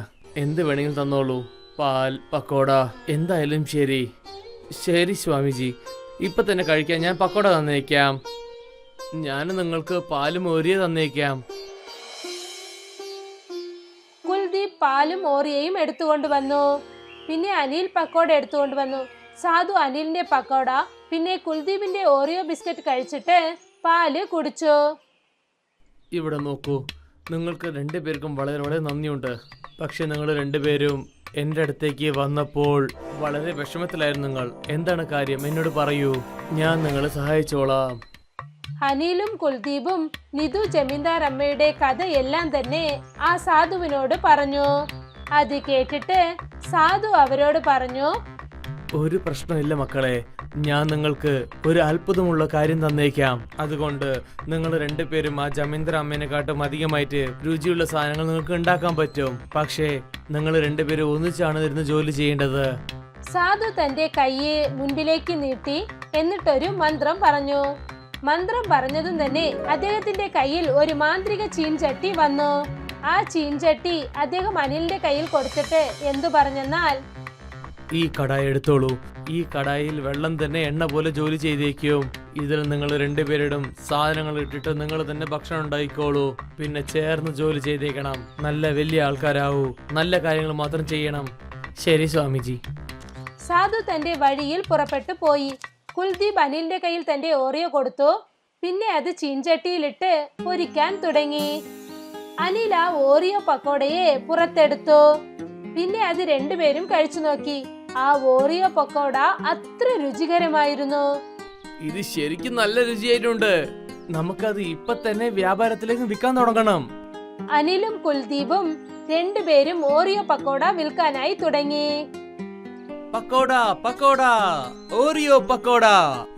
എന്ത് വേണമെങ്കിലും തന്നോളൂ. പാൽ, പക്കോട, എന്തായാലും ശരി. ശരി സ്വാമിജി, ഇപ്പൊ തന്നെ കഴിക്കാൻ ഞാൻ പക്കോട തന്നേക്കാം. ഞാൻ നിങ്ങൾക്ക് പാലും ഓരിയ തന്നേക്കാം. കുൽദീപ് പാലും ഓറിയയും എടുത്തുകൊണ്ട് വന്നു. പിന്നെ അനിൽ പക്കോട എടുത്തുകൊണ്ട് വന്നു. സാധു അനിലിന്റെ പക്കോട പിന്നെ കുൽദീപിന്റെ ഓറിയോ ബിസ്ക്കറ്റ് കഴിച്ചിട്ട് പാല് കുടിച്ചു. ഇവിടെ നോക്കൂ, നിങ്ങൾക്ക് രണ്ടുപേർക്കും വളരെ വളരെ നന്ദിയുണ്ട്. പക്ഷെ നിങ്ങൾ രണ്ടുപേരും എൻ്റെ അടുത്തേക്ക് വന്നപ്പോൾ വളരെ വിഷമത്തിലായിരുന്നു നിങ്ങൾ. എന്താണ് കാര്യം? എന്നോട് പറയൂ, ഞാൻ നിങ്ങളെ സഹായിച്ചോളാം. അനിലും കുൽദീപും നിധു ജമീന്ദാർ അമ്മയുടെ കഥയെല്ലാം തന്നെ ആ സാധുവിനോട് പറഞ്ഞു. അത് കേട്ടിട്ട് സാധു അവരോട് പറഞ്ഞു, ഒരു പ്രശ്നമില്ല മക്കളെ, ഞാൻ നിങ്ങൾക്ക് ഒരു അത്ഭുതമുള്ള കാര്യം തന്നേക്കാം. അതുകൊണ്ട് നിങ്ങൾ രണ്ടുപേരും ആ ജമീന്ദാർ അമ്മേനെക്കാട്ടും അധികമായിട്ട് രുചിയുള്ള സാധനങ്ങൾ നിങ്ങൾക്ക് ഉണ്ടാക്കാൻ പറ്റും. പക്ഷേ നിങ്ങൾ രണ്ടുപേരും ഒന്നിച്ചാണ് ഇരുന്ന് ജോലി ചെയ്യേണ്ടത്. സാധു തന്റെ കൈയെ മുൻപിലേക്ക് നീട്ടി എന്നിട്ടൊരു മന്ത്രം പറഞ്ഞു. മന്ത്രം പറഞ്ഞതും തന്നെ അദ്ദേഹത്തിന്റെ കയ്യിൽ ഒരു മാന്ത്രിക ചീൻചട്ടി വന്നു. ആ ചീൻചട്ടി അദ്ദേഹം അനിലിന്റെ കയ്യിൽ കൊടുത്തിട്ട് എന്തു പറഞ്ഞെന്നാൽ, ഈ കടായി എടുത്തോളൂ. ഈ കടായിൽ വെള്ളം തന്നെ എണ്ണ പോലെ ജോലി ചെയ്തേക്കും. ഇതിൽ നിങ്ങൾ രണ്ടുപേരും സാധനങ്ങൾ ഇട്ടിട്ട് നിങ്ങൾ തന്നെ ഭക്ഷണം ഉണ്ടായിക്കോളൂ. പിന്നെ ചേർന്ന് ജോലി ചെയ്തേക്കണം. നല്ല വലിയ ആൾക്കാരാവൂ. നല്ല കാര്യങ്ങൾ മാത്രം ചെയ്യണം. ശരി സ്വാമിജി. സാധു തന്റെ വഴിയിൽ പുറപ്പെട്ടു പോയി. കുൽദീപ് അനിലിന്റെ കയ്യിൽ തന്റെ ഓറിയോ കൊടുത്തു. പിന്നെ അത് ചീൻചട്ടിയിലിട്ട് പൊരിക്കാൻ തുടങ്ങി. അനിൽ ആ ഓറിയോ പക്കോടയെ പുറത്തെടുത്തു. പിന്നെ അത് രണ്ടുപേരും കഴിച്ചു നോക്കി. ആ ഓറിയോ പക്കോട അത്ര രുചികരമായിരുന്നു. ഇത് ശരിക്കും നല്ല രുചിയായിട്ടുണ്ട്. നമുക്കത് ഇപ്പൊ തന്നെ വ്യാപാരത്തിലേക്ക് വിൽക്കാൻ തുടങ്ങണം. അനിലും കുൽദീപും രണ്ടുപേരും ഓറിയോ പക്കോട വിൽക്കാനായി തുടങ്ങി. പക്കോട പക്കോട ഓറിയോ പക്കോട.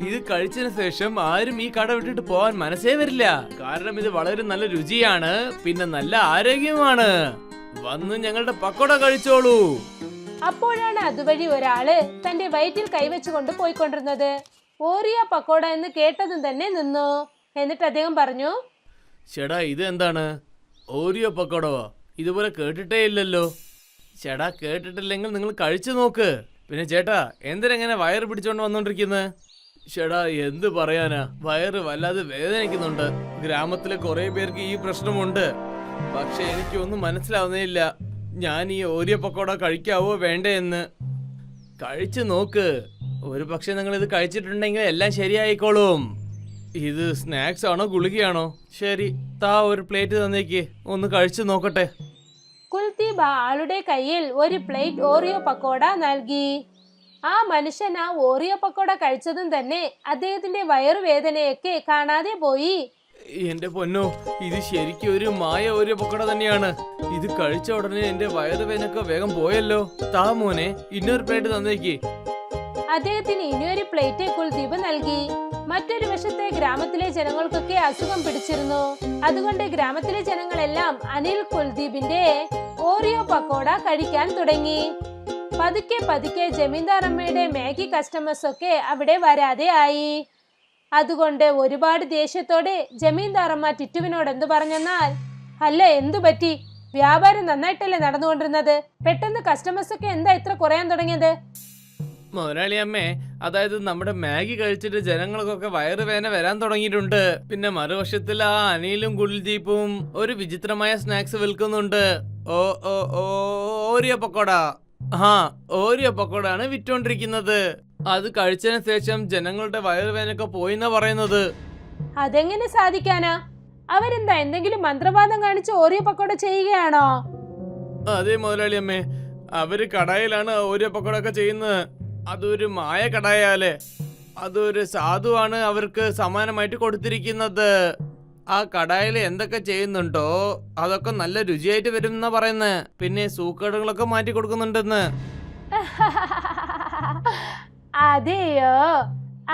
ഇത് കഴിച്ചതിന് ശേഷം ആരും ഈ കട വിട്ടിട്ട് പോവാൻ മനസ്സേ വരില്ല. കാരണം ഇത് വളരെ നല്ല രുചിയാണ്, പിന്നെ നല്ല ആരോഗ്യമാണ്. വന്ന് ഞങ്ങളുടെ പക്കോട കഴിച്ചോളൂ. അപ്പോഴാണ് അതുവഴി ഒരാള് തന്റെ വയറ്റിൽ കൈവച്ചുകൊണ്ട് പോയിക്കൊണ്ടിരുന്നത്. ഓറിയോ പക്കോട എന്ന് കേട്ടതും തന്നെ നിന്നു. എന്നിട്ട് അദ്ദേഹം പറഞ്ഞു, ചേടാ ഇത് എന്താണ് ഓറിയോ പക്കോടവോ? ഇതുപോലെ കേട്ടിട്ടേ ഇല്ലല്ലോ. ചേട്ടാ കേട്ടിട്ടില്ലെങ്കിൽ നിങ്ങൾ കഴിച്ചു നോക്ക്. പിന്നെ ചേട്ടാ എന്തിനെങ്ങനെ വയറ് പിടിച്ചോണ്ട് വന്നോണ്ടിരിക്കുന്നത്? ചേട്ടാ എന്ത് പറയാനാ, വയറ് വല്ലാതെ വേദനിക്കുന്നുണ്ട്. ഗ്രാമത്തിലെ കുറെ പേർക്ക് ഈ പ്രശ്നമുണ്ട്. പക്ഷെ എനിക്കൊന്നും മനസ്സിലാവുന്നേയില്ല. ഞാൻ ഈ ഓറിയോ പക്കോട കഴിക്കാവോ വേണ്ടേ എന്ന്. കഴിച്ചു നോക്ക്. ഒരു പക്ഷെ നിങ്ങൾ ഇത് കഴിച്ചിട്ടുണ്ടെങ്കിൽ എല്ലാം ശരിയായിക്കോളും. ഇത് സ്നാക്സ് ആണോ ഗുളികയാണോ? ശരി, താ ഒരു പ്ലേറ്റ് തന്നേക്ക്, ഒന്ന് കഴിച്ചു നോക്കട്ടെ. കുൽദീപ് ആളുടെ കയ്യിൽ ഒരു പ്ലേറ്റ് ഓറിയോ പക്കോട നൽകി. ആ മനുഷ്യൻ ആ ഓറിയോ പക്കോട കഴിച്ചതും തന്നെ അദ്ദേഹത്തിന്റെ വയറുവേദനയൊക്കെ കാണാതെ പോയി. എന്റെ പൊന്നോ, ഇത് ശരിക്കും ഒരു മായ ഓറിയോ പക്കോട തന്നെയാണ്. ഇത് കഴിച്ച ഉടനെ എന്റെ വയറുവേദനയൊക്കെ വേഗം പോയല്ലോ. താ മോനെ, ഇന്നൊരു പ്ലേറ്റ് തന്നേക്ക്. അദ്ദേഹത്തിന് ഇനിയൊരു പ്ലേറ്റ് കുൽദീപ് നൽകി. മറ്റൊരു വശത്തെ ഗ്രാമത്തിലെ ജനങ്ങൾക്കൊക്കെ അസുഖം പിടിച്ചിരുന്നു. അതുകൊണ്ട് ഗ്രാമത്തിലെ ജനങ്ങളെല്ലാം അനിൽ കുൽദീപിന്റെ ഓറിയോ പക്കോട കഴിക്കാൻ തുടങ്ങി. പതുക്കെ പതുക്കെ ജമീന്ദാർ അമ്മയുടെ മാഗി കസ്റ്റമേഴ്സ് ഒക്കെ അവിടെ വരാതെ ആയി. അതുകൊണ്ട് ഒരുപാട് ദേഷ്യത്തോടെ ജമീന്ദാർ അമ്മ ടിറ്റുവിനോട് എന്തു പറഞ്ഞെന്നാൽ, അല്ല എന്തു പറ്റി, വ്യാപാരം നന്നായിട്ടല്ലേ നടന്നുകൊണ്ടിരുന്നത്, പെട്ടെന്ന് കസ്റ്റമേഴ്സ് ഒക്കെ എന്താ ഇത്ര കുറയാൻ തുടങ്ങിയത്? മുതലാളി അമ്മേ, അതായത് നമ്മുടെ മാഗി കഴിച്ചിട്ട് ജനങ്ങൾക്കൊക്കെ വയറുവേദന വരാൻ തുടങ്ങിയിട്ടുണ്ട്. പിന്നെ മറുവശത്തിൽ ആ അനിലും കുൽദീപും ഒരു വിചിത്രമായ സ്നാക്സ് വിൽക്കുന്നുണ്ട്. ഓ ഓ ഓ ഓറിയോ പക്കോട. ഓറിയോ പക്കോട ആണ് വിറ്റോണ്ടിരിക്കുന്നത്. അത് കഴിച്ചതിന് ശേഷം ജനങ്ങളുടെ വയറുവേദനയൊക്കെ പോയിന്നാ പറയുന്നത്. അതെങ്ങനെ സാധിക്കാനാ? അവരെന്താ എന്തെങ്കിലും മന്ത്രവാദം കാണിച്ച് ഓറിയോ പക്കോട ചെയ്യുകയാണോ? അതെ മുതലാളി അമ്മേ, അവര് കടായിലാണ് ഓറിയോ പക്കോട ഒക്കെ ചെയ്യുന്നത്. അതൊരു മായ കടായാലേ, അതൊരു സാധുവാണ് അവർക്ക് സമ്മാനമായിട്ട് കൊടുത്തിരിക്കുന്നത്. ആ കടായിൽ എന്തൊക്കെ ചെയ്യുന്നുണ്ടോ അതൊക്കെ നല്ല രുചിയായിട്ട് വരും എന്നാ പറയുന്നത്. പിന്നെ സൂക്കേടുകളൊക്കെ മാറ്റി കൊടുക്കുന്നുണ്ടെന്ന്. അതെയോ,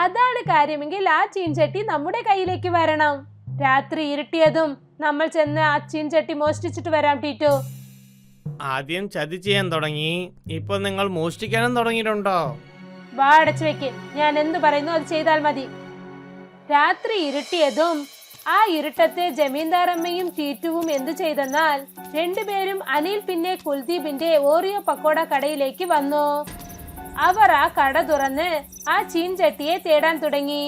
അതാണ് കാര്യമെങ്കിൽ ആ ചീൻചട്ടി നമ്മുടെ കയ്യിലേക്ക് വരണം. രാത്രി ഇരുട്ടിയതും നമ്മൾ ചെന്ന് ആ ചീൻചട്ടി മോഷ്ടിച്ചിട്ട് വരാം ടീറ്റു. ആദ്യം ചതി ചെയ്യാൻ തുടങ്ങി, ഇപ്പൊ നിങ്ങൾ മോഷ്ടിക്കാനും തുടങ്ങിയിട്ടുണ്ടോ? വാ അടച്ചു വെക്ക്, ഞാൻ എന്തു പറയുന്നു അത് ചെയ്താൽ മതി. രാത്രി ഇരുട്ടിയതും ആ ഇരുട്ടത്തെ ജമീന്ദാറമ്മയും ടീറ്റുവും എന്തു ചെയ്തെന്നാൽ രണ്ടുപേരും അനിൽ പിന്നെ കുൽദീപിന്റെ ഓറിയോ പക്കോട കടയിലേക്ക് വന്നു. അവർ ആ കട തുറന്ന് ആ ചീൻചട്ടിയെ തേടാൻ തുടങ്ങി.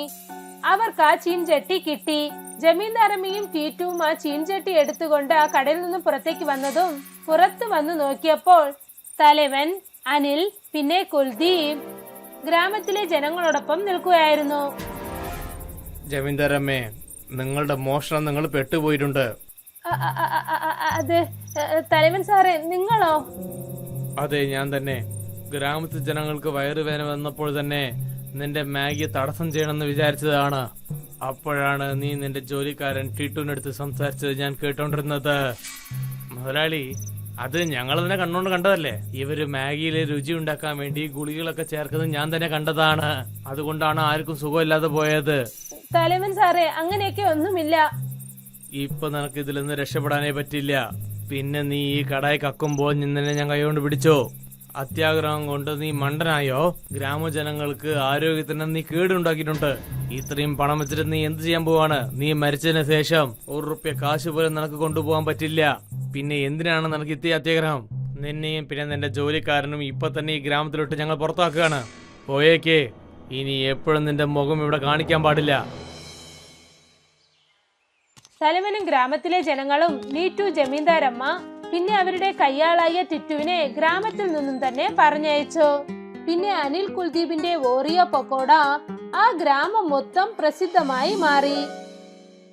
അവർക്ക് ആ ചീൻചട്ടി കിട്ടി. ജമീന്ദാറമ്മയും ടീറ്റുവും ആ ചീൻചട്ടി എടുത്തുകൊണ്ട് ആ കടയിൽ നിന്നും പുറത്തേക്ക് വന്നതും പുറത്തു വന്നു നോക്കിയപ്പോൾ തലവൻ അനിൽ പിന്നെ കുൽദീപ് ഗ്രാമത്തിലെ ജനങ്ങളോടൊപ്പം നിൽക്കുകയായിരുന്നു. ജമീന്ദാരമ്മേ, നിങ്ങളുടെ മോഷണം നിങ്ങൾ പെട്ടുപോയിട്ടുണ്ട്. അത് തലവൻ സാറേ, നിങ്ങളോ? അതെ, ഞാൻ തന്നെ. ഗ്രാമത്തിൽ ജനങ്ങൾക്ക് വയറുവേദന വന്നപ്പോൾ തന്നെ നിന്റെ മാഗി തടസ്സം ചെയ്യണമെന്ന് വിചാരിച്ചതാണ്. അപ്പോഴാണ് നീ നിന്റെ ജോലിക്കാരൻ ടിറ്റുവിനടുത്ത് സംസാരിച്ചത് ഞാൻ കേട്ടോണ്ടിരുന്നത്. മുതലാളി, അത് ഞങ്ങൾ തന്നെ കണ്ണുകൊണ്ട് കണ്ടതല്ലേ. ഇവര് മാഗിയിലെ രുചി ഉണ്ടാക്കാൻ വേണ്ടി ഗുളികളൊക്കെ ചേർക്കുന്നത് ഞാൻ തന്നെ കണ്ടതാണ്. അതുകൊണ്ടാണ് ആർക്കും സുഖമില്ലാതെ പോയത്. തലവൻ സാറേ, അങ്ങനെയൊക്കെ ഒന്നുമില്ല. ഇപ്പൊ നിനക്ക് ഇതിൽ നിന്ന് രക്ഷപ്പെടാനേ പറ്റില്ല. പിന്നെ നീ ഈ കടായി കക്കുമ്പോൾ നിന്നെ ഞാൻ കൈകൊണ്ട് പിടിച്ചോ. അത്യാഗ്രഹം കൊണ്ട് നീ മണ്ടനായോ? ഗ്രാമജനങ്ങൾക്ക് ആരോഗ്യത്തിന് നീ കേടുണ്ടാക്കിയിട്ടുണ്ട്. ഇത്രയും പണം വെച്ചിട്ട് നീ എന്ത് ചെയ്യാൻ പോവാണ്? നീ മരിച്ചതിന് ശേഷം ₹1 കാശ് പോലും നിനക്ക് കൊണ്ടുപോകാൻ പറ്റില്ല. പിന്നെ എന്തിനാണ് നിനക്ക് ഇത്തിരി അത്യാഗ്രഹം? നിന്നെയും പിന്നെ നിന്റെ ജോലിക്കാരനും ഇപ്പൊ തന്നെ ഈ ഗ്രാമത്തിലോട്ട് ഞങ്ങൾ പുറത്താക്കുകയാണ്. പോയേക്കേ. ഇനി എപ്പോഴും നിന്റെ മുഖം ഇവിടെ കാണിക്കാൻ പാടില്ല. തലവനും ഗ്രാമത്തിലെ ജനങ്ങളും നീറ്റു ജമീന്ദാരമ്മ പിന്നെ അവരുടെ കയ്യാളായ ടിറ്റുവിനെ ഗ്രാമത്തിൽ നിന്നും തന്നെ പറഞ്ഞയച്ചു. പിന്നെ അനിൽ കുൽദീപിന്റെ ഓറിയോ പക്കോട ആ ഗ്രാമം മൊത്തം പ്രസിദ്ധമായി മാറി.